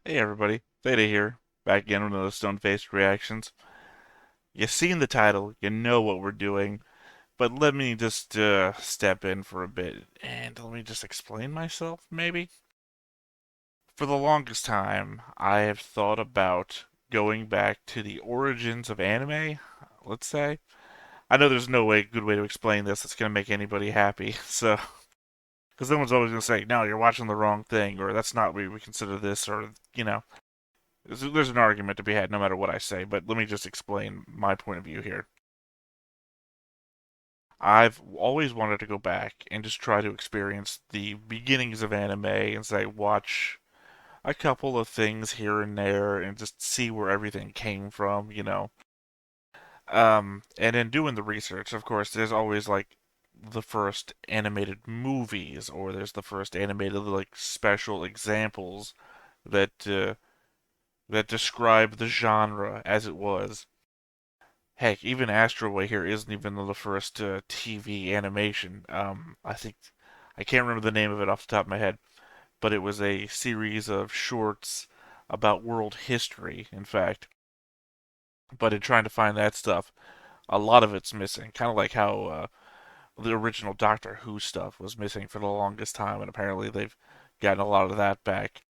Hey everybody, Theta here, back again with another stone-faced reactions. You seen the title, you know what we're doing, but let me just step in for a bit and let me just explain myself, maybe? For the longest time, I have thought about going back to the origins of anime, let's say. I know there's no good way to explain this that's gonna make anybody happy, so because someone's always gonna say, "No, you're watching the wrong thing," or "That's not what we consider this," or there's an argument to be had no matter what I say, but let me just explain my point of view here. I've always wanted to go back and just try to experience the beginnings of anime and say, watch a couple of things here and there and just see where everything came from. And in doing the research, of course, there's always like the first animated movies or there's the first animated like special examples that describe the genre as it was. Heck, even Astro Boy here isn't even the first TV animation. I think I can't remember the name of it off the top of my head, but it was a series of shorts about world history, in fact. But in trying to find that stuff, a lot of it's missing. Kind of like how the original Doctor Who stuff was missing for the longest time, and apparently they've gotten a lot of that back.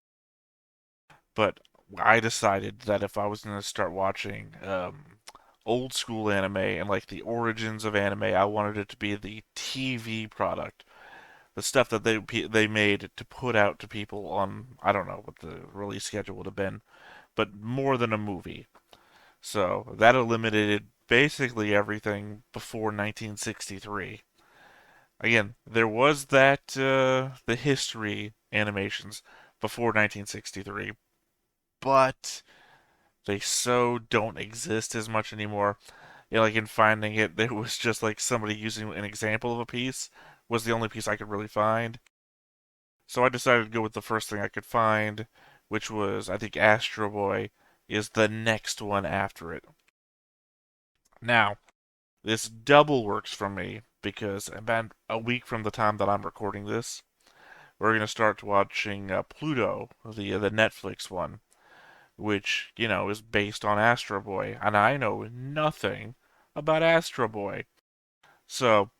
But I decided that if I was going to start watching old school anime and like the origins of anime, I wanted it to be the TV product, the stuff that they made to put out to people on I don't know what the release schedule would have been, but more than a movie. So that eliminated basically everything before 1963. Again, there was that the history animations before 1963, but they so don't exist as much anymore. Like in finding it, it was just like somebody using an example of a piece was the only piece I could really find. So I decided to go with the first thing I could find, which was I think Astro Boy is the next one after it. Now, this double works for me because about a week from the time that I'm recording this, we're gonna start watching Pluto, the Netflix one, which is based on Astro Boy, and I know nothing about Astro Boy. So,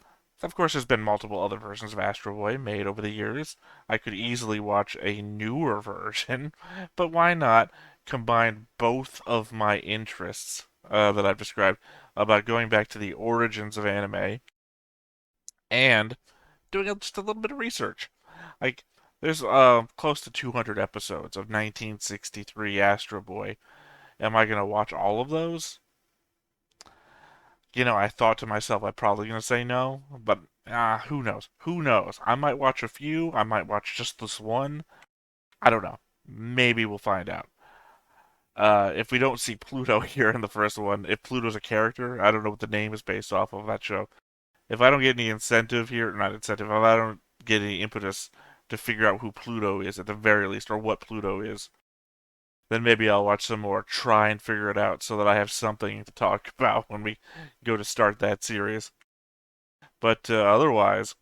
of course, there's been multiple other versions of Astro Boy made over the years. I could easily watch a newer version, but why not combine both of my interests that I've described about going back to the origins of anime and doing just a little bit of research? Like, there's close to 200 episodes of 1963 Astro Boy. Am I going to watch all of those? I thought to myself, I'm probably going to say no, but who knows? Who knows? I might watch a few. I might watch just this one. I don't know. Maybe we'll find out. If we don't see Pluto here in the first one, if Pluto's a character, I don't know what the name is based off of that show. If I don't get any incentive here, not incentive, if I don't get any impetus to figure out who Pluto is at the very least, or what Pluto is, then maybe I'll watch some more, try and figure it out so that I have something to talk about when we go to start that series. But otherwise,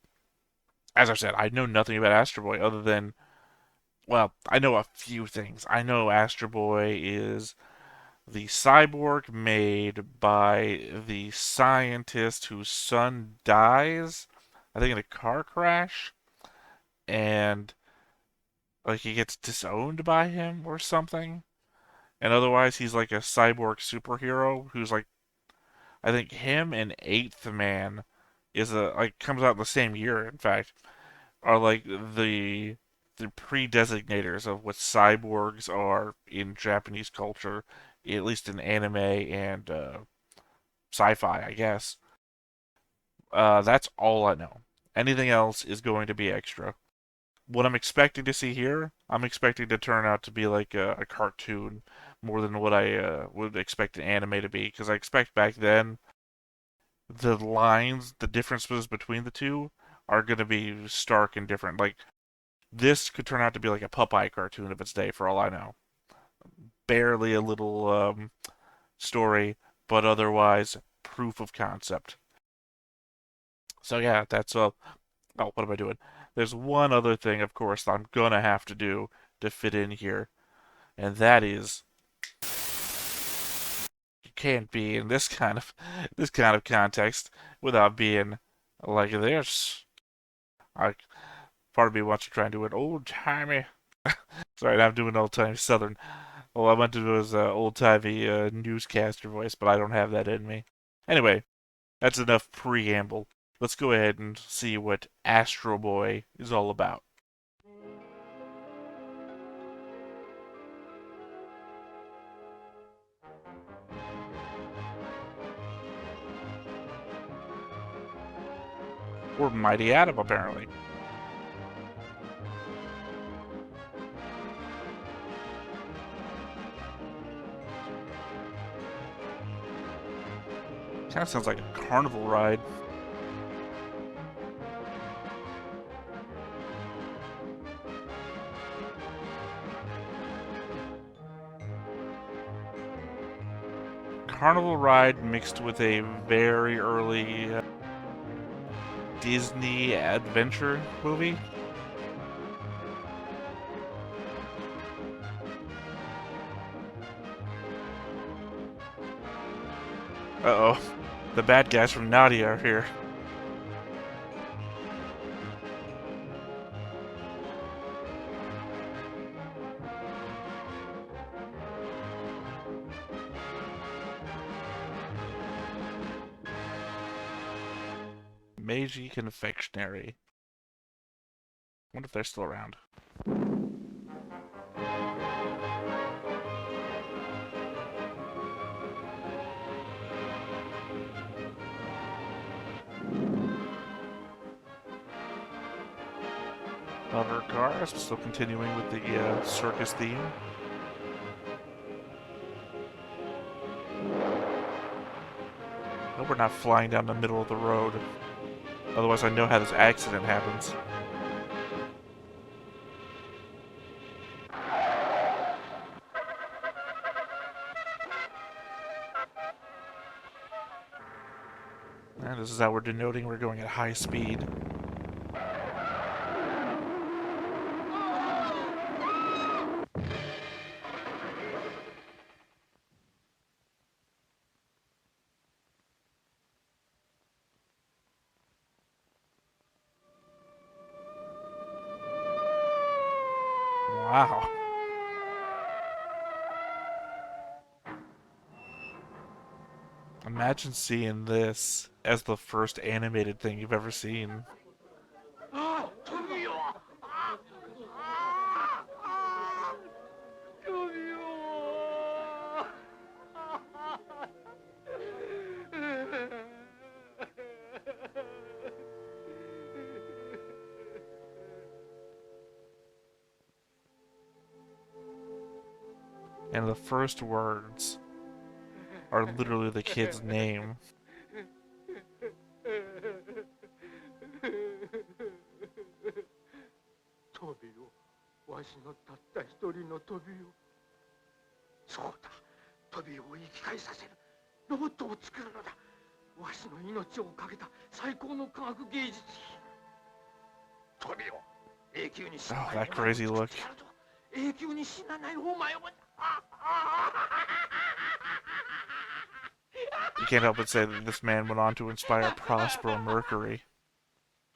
as I said, I know nothing about Astro Boy other than, well, I know a few things. I know Astro Boy is the cyborg made by the scientist whose son dies, I think in a car crash, and like he gets disowned by him or something. And otherwise, he's like a cyborg superhero who's like, I think him and Eighth Man is a like comes out the same year, in fact, are like the pre-designators of what cyborgs are in Japanese culture, at least in anime and sci-fi, I guess. That's all I know. Anything else is going to be extra. What I'm expecting to see here, I'm expecting to turn out to be like a cartoon more than what I would expect an anime to be, because I expect back then the lines, the differences between the two are going to be stark and different. Like this could turn out to be like a Popeye cartoon of its day, for all I know. Barely a little story, but otherwise proof of concept. So yeah, that's oh, what am I doing? There's one other thing, of course, that I'm gonna have to do to fit in here. and that is you can't be in this kind of context without being like this. I Part of me wants to try and do an old timey. Sorry, I'm doing old timey Southern. Well, I went to do his old timey newscaster voice, but I don't have that in me. Anyway, that's enough preamble. Let's go ahead and see what Astro Boy is all about. Or Mighty Atom, apparently. Kind of sounds like a carnival ride. Carnival ride mixed with a very early Disney adventure movie. Uh-oh. The bad guys from Nadia are here. Meiji Confectionery. Wonder if they're still around. Hover car, still continuing with the circus theme. Hope we're not flying down the middle of the road. Otherwise I know how this accident happens. And this is how we're denoting we're going at high speed. Wow. Imagine seeing this as the first animated thing you've ever seen. And the first words are literally the kid's name. Oh, that crazy look. You can't help but say that this man went on to inspire Prospero Mercury.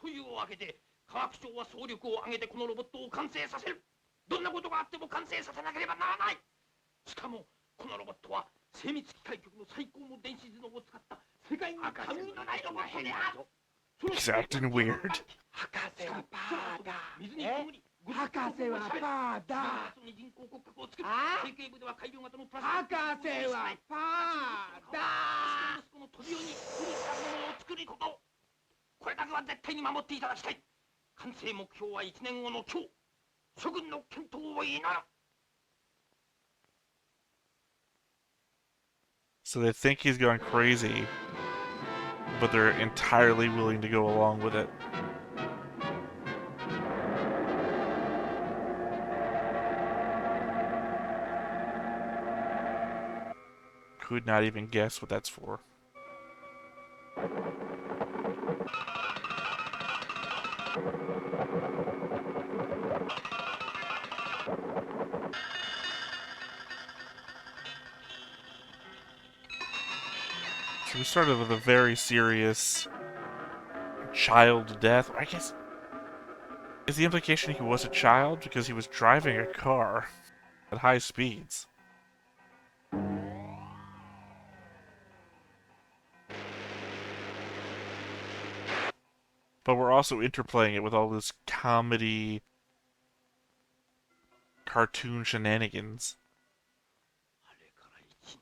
というわけで科学省は総力を挙げてこのロボットを完成させる。どんなことがあっても完成させなければならない。しかもこのロボットは精密機械局の最高の電子頭脳を使った世界に類のないロボットである。He's acting weird. 博士はパーだ。水に潜り。博士はパーだ。人工骨格を作る。成形部では改良型のプラス。博士はパーだ。息子のトビオに不利したものを作ること。これだけは絶対に守っていただきたい。完成目標は1年後の今日。諸君の健闘を祈る。So they think he's gone crazy, but they're entirely willing to go along with it. Could not even guess what that's for. So we started with a very serious child death. I guess, is the implication he was a child because he was driving a car at high speeds? But we're also interplaying it with all this comedy, cartoon shenanigans. あれから1年。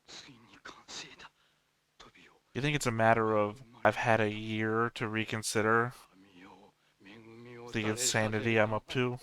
ついに完成だ。トビオ。You think it's a matter of I've had a year to reconsider 神よ、恵みを the 垂れさせ insanity I'm up to?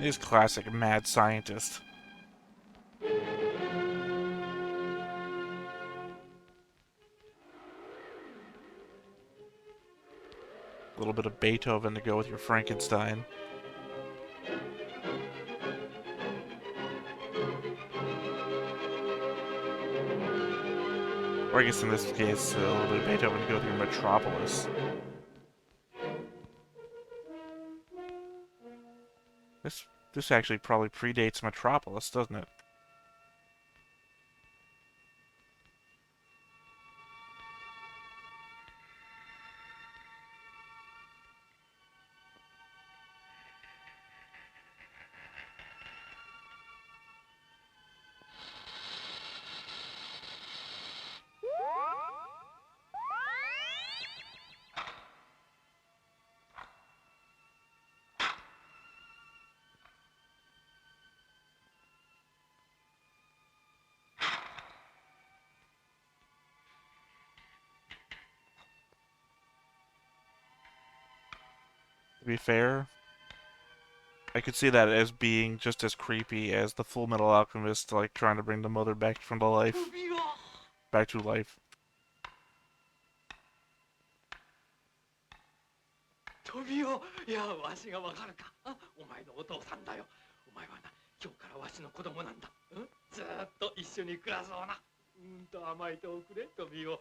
He's classic mad scientist. A little bit of Beethoven to go with your Frankenstein. Or I guess in this case, a little bit of Beethoven to go with your Metropolis. This actually probably predates Metropolis, doesn't it? To be fair, I could see that as being just as creepy as the Full Metal Alchemist, like trying to bring the mother back from the life, トビオ。back to life. トビオ。いや、わしがわかるか。あ、お前のお父さんだよ。お前はな、今日からわしの子供なんだ。うん、ずーっと一緒に暮らそうな。うんと甘えておくれ、トビオ。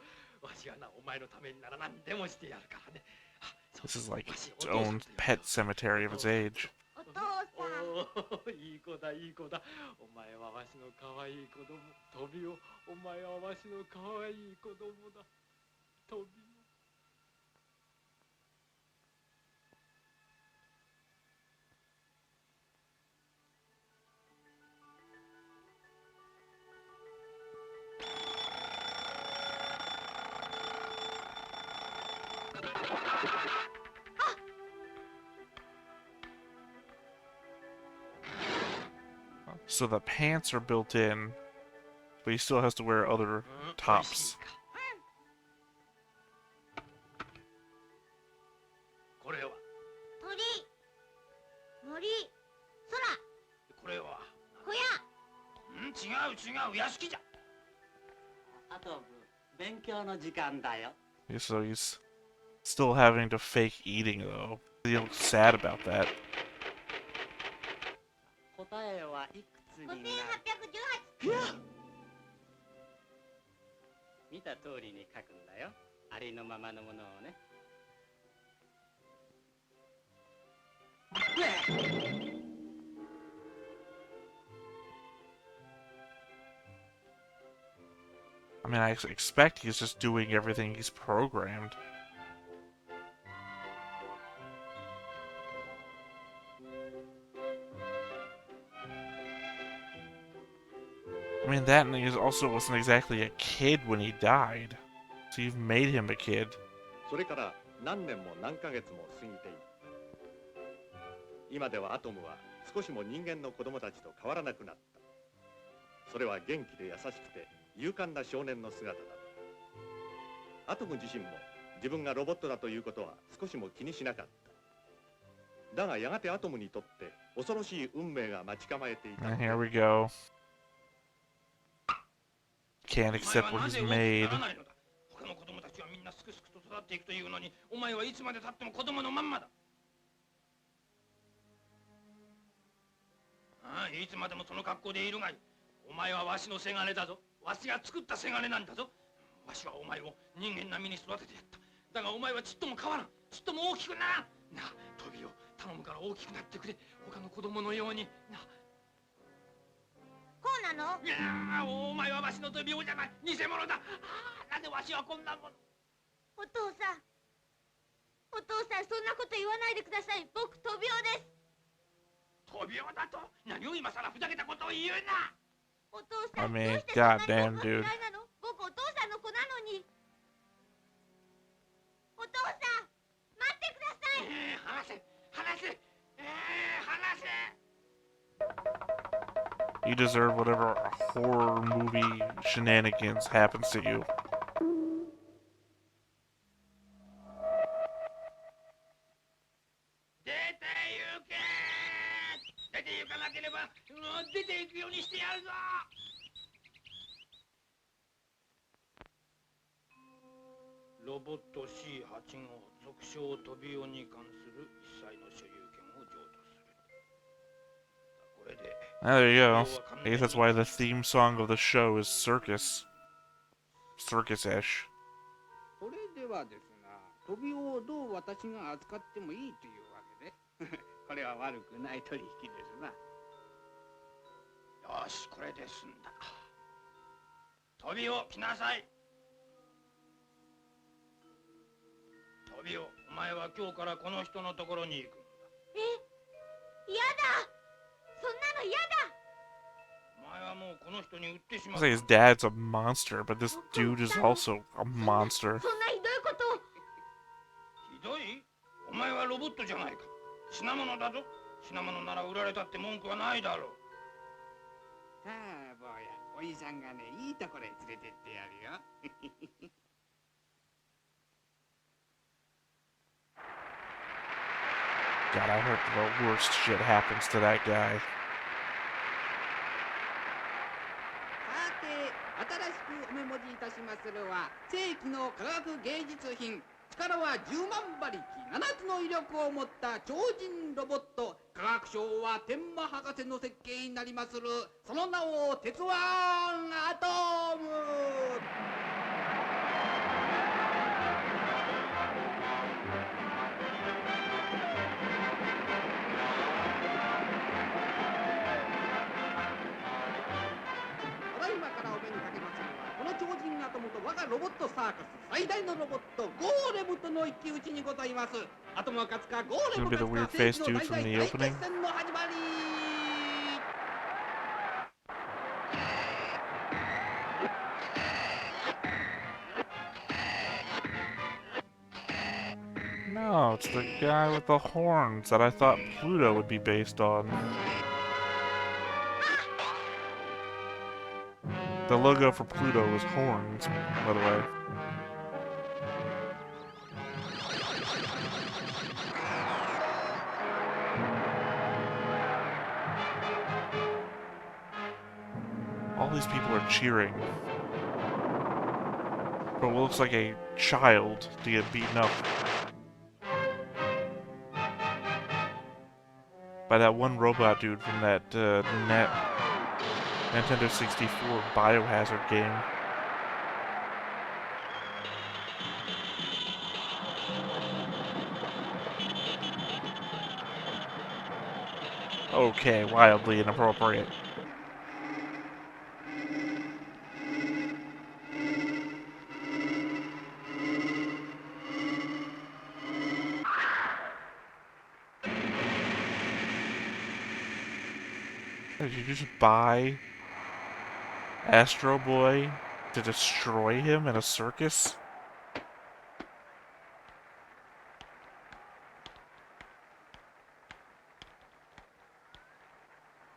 わしはな、お前のためになら何でもしてやるからね。あ、そう This is like わし its お父さん own と呼ぶ pet cemetery of its age. お父さん。おー、いい子だ、いい子だ。お前はわしの可愛い子供。トビオ、お前はわしの可愛い子供だ。トビオ。So the pants are built in, but he still has to wear other tops. これは鳥、森、空、これは小屋。違う違う、屋敷じゃ。あと勉強の時間だよ。 So he's still having to fake eating though. He looks sad about that. 答えはいくつになる？ 5818。見た通りに書くんだよ。ありのままのものをね。I mean, I expect he's just doing everything he's programmed. I mean, that and he also wasn't exactly a kid when he died. So you've made him a kid. それから何年も何ヶ月も過ぎていった。今ではアトムは少しも人間の子供たちと変わらなくなった。それは元気で優しくて勇敢な少年の姿だった。アトム自身も自分がロボットだということは少しも気にしなかった。だがやがてアトムにとって恐ろしい運命が待ち構えていた。 And here we go. Can't accept what he's made. 他の子供たちはみんなすくすくと育っていくというのに、お前はいつまで経っても子供のまんまだ。ああ、いつまでもその格好でいるがいい。お前はわしのせがれだぞ。わしが作ったせがれなんだぞ。わしはお前を人間並みに育ててやった。だがお前はちっとも変わらん。ちっとも大きくならん。なあ、トビを頼むから大きくなってくれ。他の子供のように。なあ。こうなの？いやあ、お前はわしのトビオじゃない。偽物だ。ああ、なんでわしはこんなもの。お父さん。お父さん、そんなこと言わないでください。僕、トビオです。トビオだと？何を今さらふざけたことを言うな。お父さ I ん、 mean, どうしてそんなに goddamn, 僕が dude. 嫌いなの？僕、お父さんの子なのに。お父さん、待ってください。話せ、話せ、話せ。 You deserve whatever horror movie shenanigans happens to you. 出て行け。出て行かなければ、出て行くようにしてやるぞ。ロボット C8 号俗称トビオに関する一切の所有権を譲渡する。これで There you go. I guess that's why the theme song of the show is Circus. Circus-ish. それではですが、トビオをどう私が扱ってもいいというわけでこれは悪くない取引ですな。よし、これで済んだ。トビオ、来なさい。トビオ、お前は今日からこの人のところに行くんだ。え、やだ。そんなのやだ。お前はもうこの人に売ってしま I う。 say his dad's a monster, but this dude is also a monster. そんなひどいことを。ひどい？お前はロボットじゃないか。品物だぞ。品物なら売られたって文句はないだろう。さあ、坊や、おじさんがね、いいところへ連れてってやるよ。God, I hope the worst shit happens to that guy. さて、新しくお目文字いたしまするは、世紀の科学芸術品。力は10万馬力、7つの威力を持った超人ロボット。科学賞は天馬博士の設計になりまする。その名を鉄腕アトム。ただいまからお目にかけますのは、この超人アトムと我がロボットサーカス最大のロボットゴーレムとの一騎打ちにございます。アトムは勝つかゴーレム Gonna be the 勝 weird つか、世 face 紀の dude 大 from the 大 opening. 決戦の始まり。No, it's the guy with the horns that I thought Pluto would be based on. The logo for Pluto was horns, by the way. All these people are cheering for what looks like a child to get beaten up by that one robot dude from that Nintendo 64 Biohazard game. Okay, wildly inappropriate. Did you just buy Astro Boy to destroy him in a circus?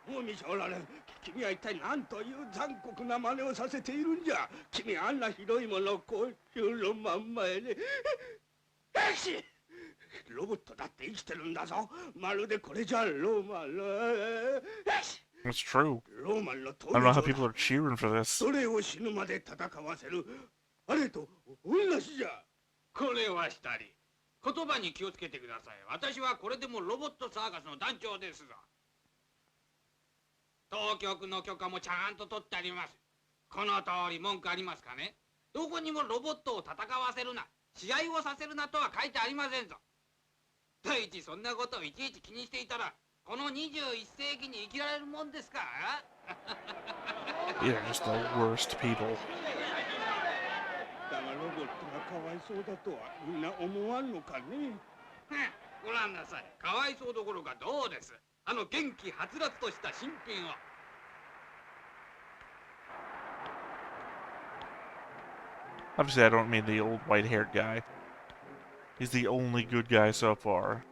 もう見せおられん。君は一体何という残酷な真似をさせているんじゃ。君はあんなひどいものをこういうのまんまやね。よし、ロボットだって生きてるんだぞ。まるでこれじゃローマンの。よし It's true. ローマンの I don't know how 登場 people だ。 are cheering for this. それを死ぬまで戦わせる。あれと同じじゃ。これはしたり。言葉に気をつけてください。私はこれでもロボットサーカスの団長ですぞ。当局の許可もちゃんと取ってあります。この通り文句ありますかね。どこにもロボットを戦わせるな、試合をさせるなとは書いてありませんぞ。第一そんなことをいちいち気にしていたら、この21世紀に生きられるもんですか。Yeah, just the worst people. だがロボットがかわいそうだとはみんな思わんのかね。ご覧なさい。かわいそうどころかどうです。あの元気はつらつとした新品を。Obviously, I don't mean the old white-haired guy. He's the only good guy so far.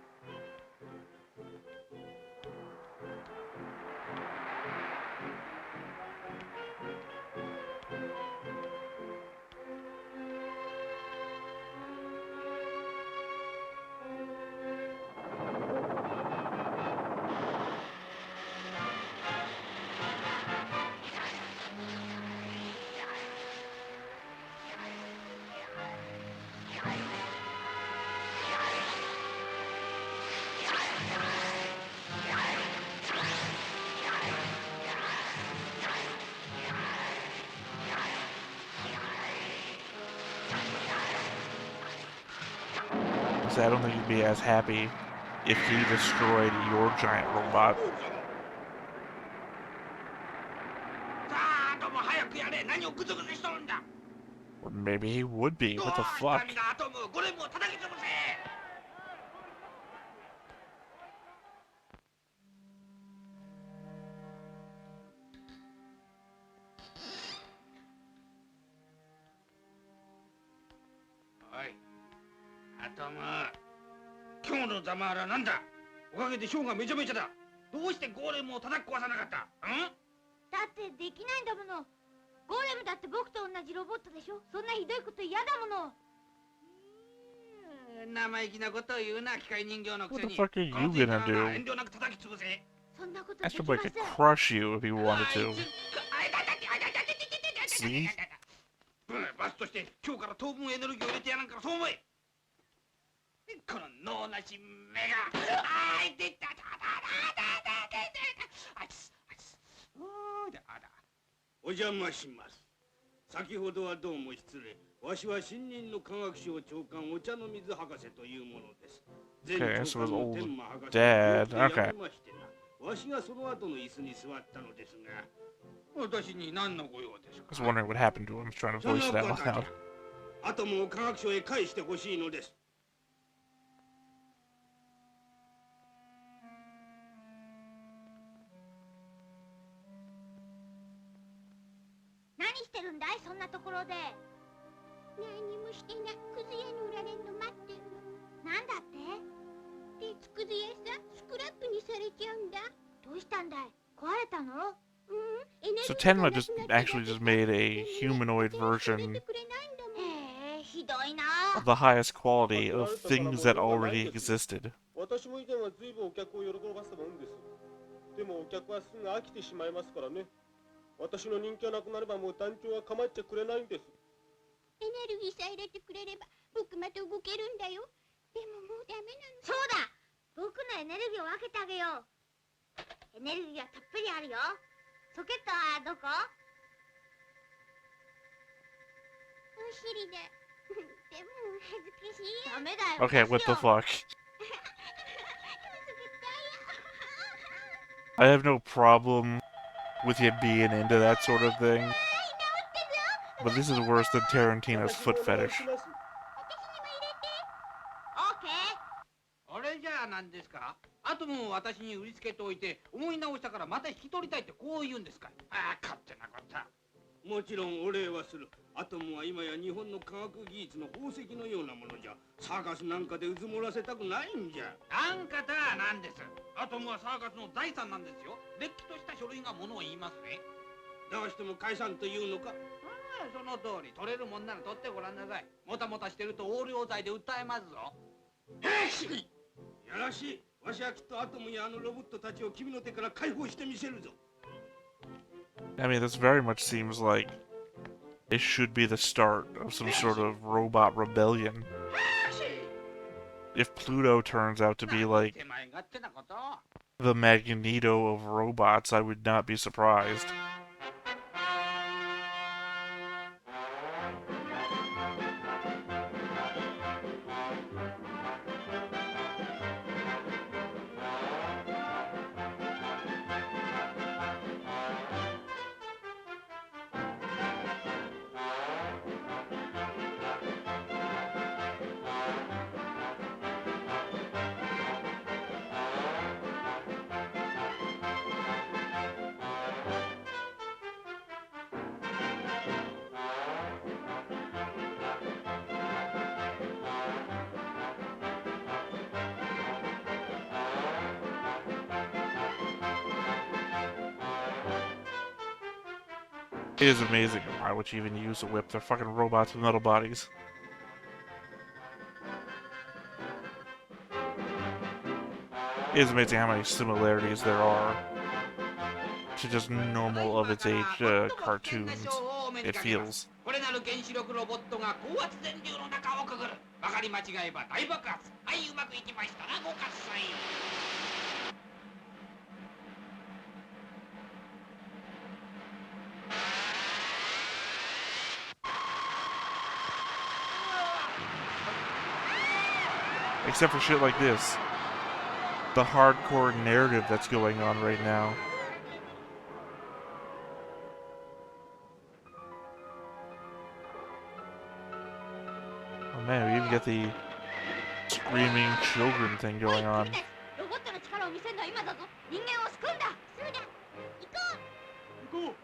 So I don't think you'd be as happy if he destroyed your giant robot. さあ、どうも早くやれ。何をグズグズしとるんだ。 Or maybe he would be. どう What the した fuck? みんなアトム、ゴレムを叩き潰せ。おい、アトム、今日のざまあらなんだ。おかげでショーがめちゃめちゃだ。どうしてゴーレムを叩き壊さなかった？だってできないんだもの。ゴーレムだって僕と同じロボットでしょ。そんなひどいこと嫌だもの。生意気なことを言うな、機械人形のくせに。 What the fuck are you この手 gonna から do? 遠慮なく叩き潰せ。そんなことでき Astro ま Boy せ could ん。 crush you if he wanted to. See? バスとして今日から当分エネルギーを入れてやらんからそう思え。この脳なし目が。あいてたたたたたたた。あつあつ。おーだあだ。お邪魔します。先ほどはどうも失礼。わしは新任の科学省長官お茶の水博士というものです。 Okay, so his old 前長官の天馬博士 dad. が Okay. 辞めましてな。わしがその後の椅子に座ったのですが。私に何のご用ですか。 I was wondering what happened to him. I was trying to その voice 方 that じ out ゃ loud. アトムを科学省へ返してほしいのです。何してるんだいそんなところで。何もしてない。くず屋に売られんの待ってるの。なんだって？鉄くず屋さ、スクラップにされちゃうんだ。どうしたんだい？壊れたの？So Tenma just actually just made a humanoid version へえ、ひどいな。 of the highest quality of things that already existed. 私も以前は随分お客を喜ばせたもんです。でもお客はすぐ飽きてしまいますからね。私の人気がなくなればもう団長は構っちゃくれないんです。エネルギーさえ入れてくれれば僕また動けるんだよ。でももうダメなの。そうだ、僕のエネルギーを分けてあげよう。エネルギーはたっぷりあるよ。ソケットはどこ？お尻で。でも恥ずかしいよ。ダメだよ。 Okay, what the 貸すよ。 fuck? I have no problem with you being into that sort of thing, but this is worse than Tarantino's foot fetish. オッケー。あれじゃあ何ですか。アトムを私に売りつけておいて思い直したからまた引き取りたいってこう言うんですか。ああ、勝手なこと。もちろんお礼はする。アトムは今や日本の科学技術の宝石のようなものじゃ。サーカスなんかでうずもらせたくないんじゃ。なんかとはなんです。アトムはサーカスの財産なんですよ。れっきとした書類がものを言いますね。どうしても解散というのか。ああ、その通り。取れるもんなら取ってごらんなさい。もたもたしてると横領罪で訴えますぞ。兵士やらしい。わしはきっとアトムやあのロボットたちを君の手から解放してみせるぞ。 I mean, this very much seems like it should be the start of some sort of robot rebellion. If Pluto turns out to be like 手前勝手なこと。 the Magneto of robots, I would not be surprised. It is amazing. Why would you even use a whip? They're fucking robots with metal bodies. It is amazing how many similarities there are to just normal of its age cartoons. It feels. これなる原子力ロボットが高圧電流の中をくぐる。曲がり間違えば大爆発。はい、うまくいきましたな、ご喝采。 Except for shit like this. The hardcore narrative that's going on right now. Oh man, we even get the screaming children thing going on. ロボットの力を見せるのは今だぞ。人間を救うんだ。そうだ。行こう。行こう。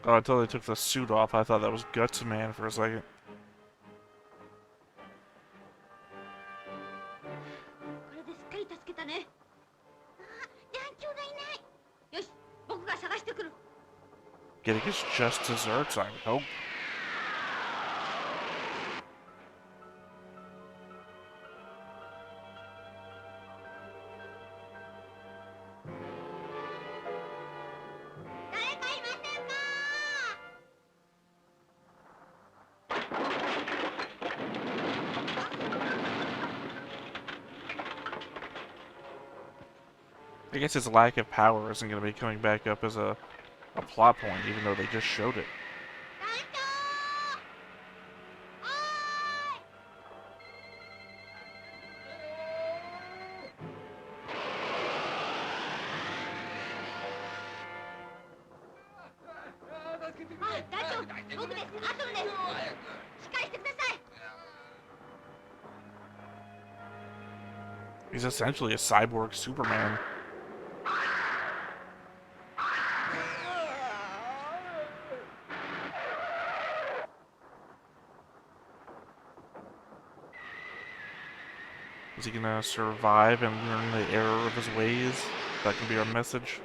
Oh, until they took the suit off, I thought that was Guts Man for a second. これですっかり助けたね。あ、団長がいない。よし、僕が探してくる。 Getting his just desserts, I hope. I guess his lack of power isn't going to be coming back up as a plot point, even though they just showed it. 団長。おーい。 はい、団長、僕です。アトムです。しっかりしてください。 He's essentially a cyborg Superman. Is he gonna survive and learn the error of his ways? That can be our message.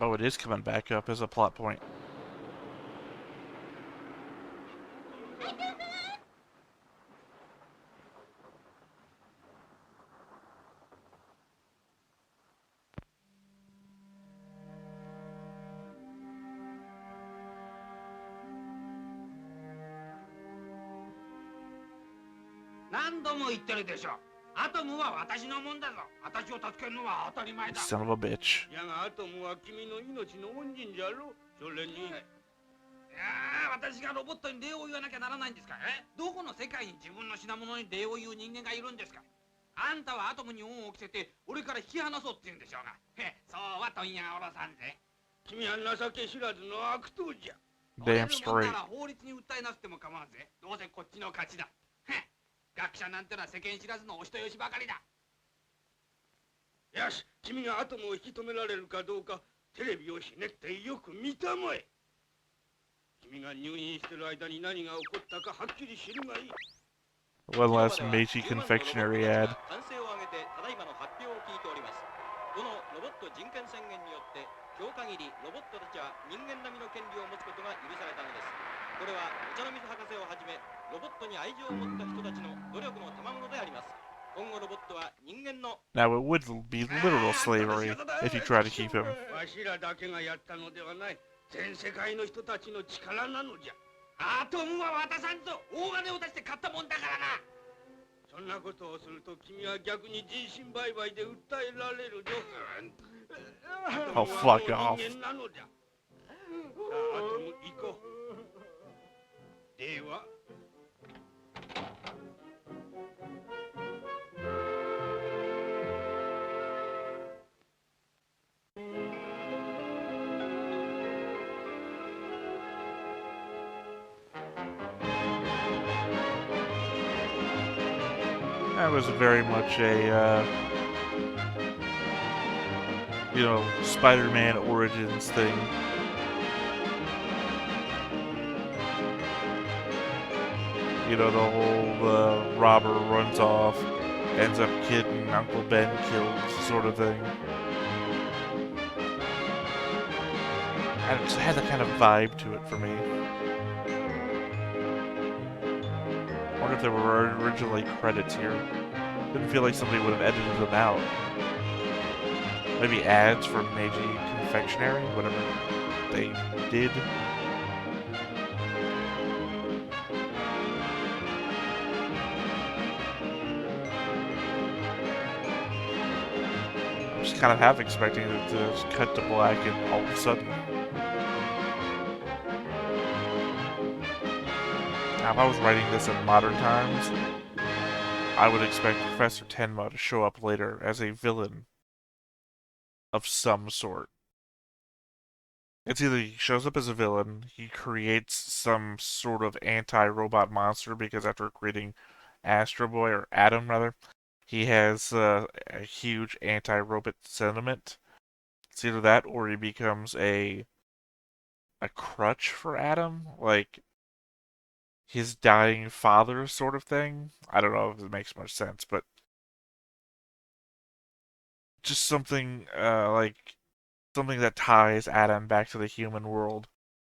Oh, it is coming back up as a plot point. Son of a bitch. やがアトムは君の命の恩人じゃろ。それに。私がロボットに礼を言わなきゃならないんですか？どこの世界に自分の品物に礼を言う人間がいるんですか？あんたはアトムに恩を着せて俺から引き離そうって言うんでしょうが、そうは問屋がおろさんぜ。君は情け知らずの悪党じゃ。 Damn 取れ straight. るもんなら法律に訴えなくても構わんぜ。どうせこっちの勝ちだ。学者なんてのは世間知らずのお人よしばかりだ。よし、君がアトムを引き止められるかどうかテレビをひねってよく見たまえ。君が入院してる間に何が起こったかはっきり知るがいい。 One last Meiji confectionery ad. 歓声を上げてただいまの発表を聞いております。このロボット人権宣言によって今日限りロボットたちは人間並みの権利を持つことが許されたのです。これはお茶の水博士をはじめロボットに愛情を持った人たちの努力の賜物であります。今後ロボットは人間の Now, it would be literal slavery if you try to keep him. わしらだけがやったのではない。全世界の人たちの力なのじゃ。アトムは渡さんぞ。大金を出して買ったもんだからな。そんなことをすると君は逆に人身売買で訴えられるぞ。 Oh, fuck off. 人間なのじゃ。さあ、アトム行こう。では。 That was very much a, Spider-Man Origins thing. The whole robber runs off, ends up getting Uncle Ben killed, sort of thing. And it just had that kind of vibe to it for me. I wonder if there were originally credits here. Didn't feel like somebody would have edited them out. Maybe ads for Meiji Confectionery, whatever they did. I'm just kind of half expecting it to just cut to black and all of a sudden. Now, if I was writing this in modern times, I would expect Professor Tenma to show up later as a villain of some sort. It's either he shows up as a villain, he creates some sort of anti-robot monster because after creating Astro Boy, or Atom rather, he has a huge anti-robot sentiment. It's either that or he becomes a crutch for Atom, like his dying father sort of thing. I don't know if it makes much sense, but just something something that ties Atom back to the human world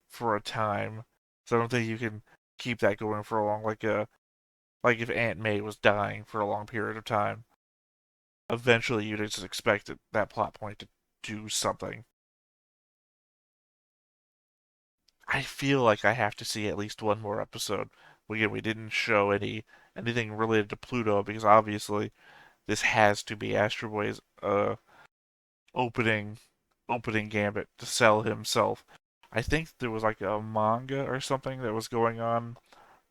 for a time. So I don't think you can keep that going for a long, like if Aunt May was dying for a long period of time. Eventually, you'd just expect that plot point to do something. I feel like I have to see at least one more episode. Again, we didn't show anything related to Pluto because obviously this has to be Astro Boy's opening gambit to sell himself. I think there was like a manga or something that was going on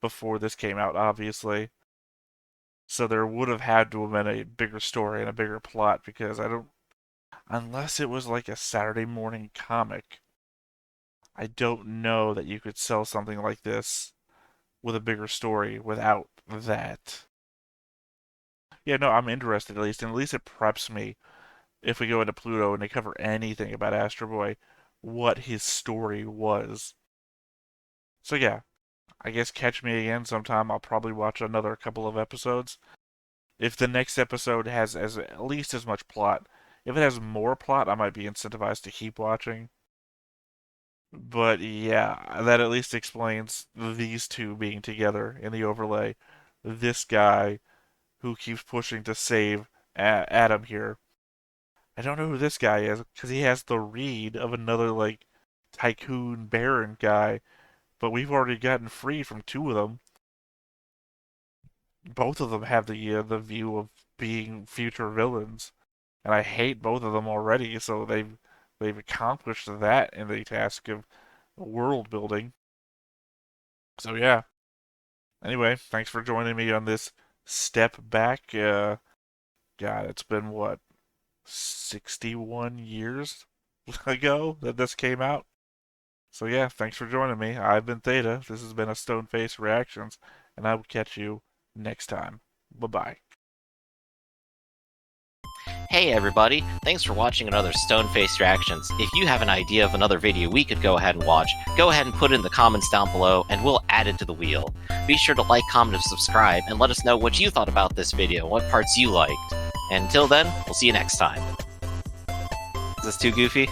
before this came out, obviously. So there would have had to have been a bigger story and a bigger plot because unless it was like a Saturday morning comic, I don't know that you could sell something like this with a bigger story without that. Yeah, no, I'm interested at least, and at least it preps me if we go into Pluto and they cover anything about Astro Boy, what his story was. So yeah, I guess catch me again sometime. I'll probably watch another couple of episodes. If the next episode has at least as much plot, if it has more plot, I might be incentivized to keep watching. But yeah, that at least explains these two being together in the overlay. This guy who keeps pushing to save Atom here. I don't know who this guy is because he has the read of another like tycoon baron guy, but we've already gotten free from two of them. Both of them have the view of being future villains, and I hate both of them already. So they've accomplished that in the task of world building. So yeah. Anyway, thanks for joining me on this step back. God, it's been what, 61 years ago that this came out? So yeah, thanks for joining me. I've been Theta. This has been a Stoneface Reactions, and I will catch you next time. Bye-bye. Hey everybody, thanks for watching another Stoneface Reactions. If you have an idea of another video we could go ahead and watch, go ahead and put it in the comments down below and we'll add it to the wheel. Be sure to like, comment, and subscribe, and let us know what you thought about this video, what parts you liked. And until then, we'll see you next time. Is this too goofy?